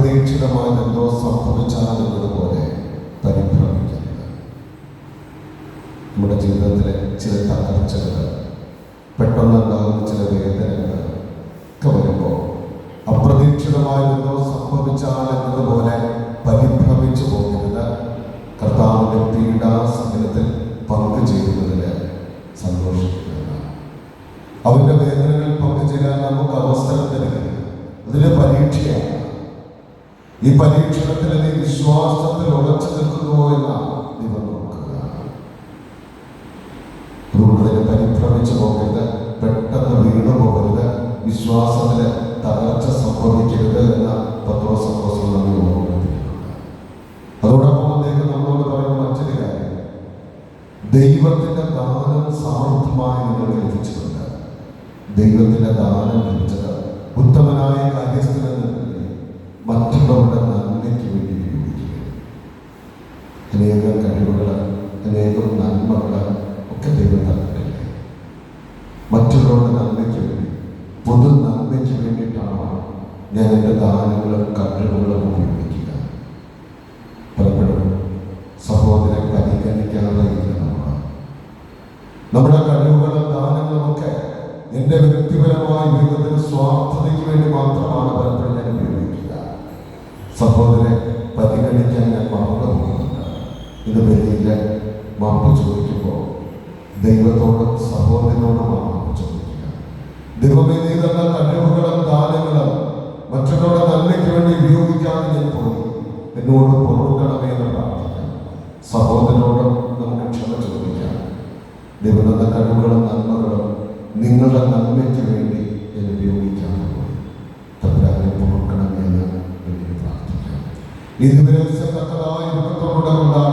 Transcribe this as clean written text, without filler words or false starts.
അപ്രതീക്ഷിതമായി എന്തോ സംഭവിച്ചാലുള്ളതുപോലെ പരിഭ്രമിക്കരുത്. നമ്മുടെ ജീവിതത്തിലെ ചില തകർച്ചകൾ, പെട്ടെന്നുണ്ടാകുന്ന ചില വേദനകൾ ഒക്കെ വരുമ്പോൾ അപ്രതീക്ഷിതമായി എന്തോ സംഭവിച്ചാലെന്നതുപോലെ പരിഭ്രമിച്ചു പോകരുത്. കർത്താവിൻ്റെ പീഡാസഹനത്തിൽ പങ്കുചേരുന്നതിന് സന്തോഷിക്കുന്നത്, അവൻ്റെ വേദനകളിൽ പങ്കുചേരാൻ നമുക്ക് അവസരം തരുന്നത് അതിന് പരീക്ഷയാണ്. ഈ പരീക്ഷണത്തിൽ നീ വിശ്വാസത്തിൽ ഉറച്ചു നിൽക്കുന്നുവോ എന്ന് ദൈവം നോക്കുക. അതുകൊണ്ട് തന്നെ പരിഭ്രമിച്ചു പോകരുത്, പെട്ടെന്ന് വീണു പോകരുത്, വിശ്വാസത്തിന് തകർച്ച സംഭവിക്കരുത് എന്ന പത്രോസ് അപ്പോസ്തലൻ നമ്മെ ഓർമ്മിപ്പിക്കുന്നുണ്ട്. അതോടൊപ്പം അദ്ദേഹം നമ്മളോട് പറയുന്ന മറ്റൊരു കാര്യം, ദൈവത്തിന്റെ ദാനം സമർത്ഥമായി നിങ്ങൾക്ക് ലഭിച്ചിട്ടുണ്ട്. ദൈവത്തിന്റെ ദാനം ലഭിച്ചത് ഉത്തമനായ കാര്യസ്ഥനെന്ന നിലയിൽ മറ്റുള്ളവരുടെ നന്മയ്ക്ക് വേണ്ടി ഉപയോഗിക്കുക. അനേകം കഴിവുകൾ, അനേകം നന്മകൾ ഒക്കെ ദൈവം തന്നിട്ടില്ലേ? മറ്റുള്ളവരുടെ നന്മയ്ക്ക് വേണ്ടി, പൊതു നന്മയ്ക്ക് വേണ്ടിയിട്ടാണ് ഞാൻ എൻ്റെ ദാനങ്ങളും കഴിവുകളും ഉപയോഗിക്കുക. പലപ്പോഴും സഹോദരനെ പരിഗണിക്കാതെയില്ല. നമ്മുടെ കഴിവുകളും ദാനങ്ങളുമൊക്കെ എൻ്റെ വ്യക്തിപരമായ ജീവിതത്തിൽ സ്വാർത്ഥതയ്ക്ക് വേണ്ടി മാത്രമാണ് പലപ്പോഴും ഞാൻ ഉപയോഗിക്കുക. സഹോദരനെ പരിഗണിക്കാൻ ഞാൻ മറന്നു പോകുന്നുണ്ട്. ഇത് വലിയ മാപ്പ് ചോദിക്കുമ്പോൾ ദൈവത്തോടും സഹോദരനോടും മാപ്പ് ചോദിക്കുക. ദൈവമേ, നീ തന്ന കഴിവുകളും ദാനങ്ങളും മറ്റുള്ളവരുടെ നന്മയ്ക്ക് വേണ്ടി ഉപയോഗിക്കാതെ ഞാൻ പോയി, എന്നോട് പൊറുക്കണമേ എന്ന് പ്രാർത്ഥിക്കാം. സഹോദരനോടും നമുക്ക് ക്ഷമ ചോദിക്കാം. ദൈവം തന്ന കഴിവുകളും നന്മകളും നിങ്ങളുടെ നന്മയ്ക്ക് വേണ്ടി ഞാൻ ഉപയോഗിക്കാതെ പോയി, തമ്പുരാനെ പൊറുക്കണമേ എന്ന് വേണ്ടി പ്രാർത്ഥിക്കാം. ഇത് തക്കതായ ദുഃഖത്തോടെ കൊണ്ടാണ്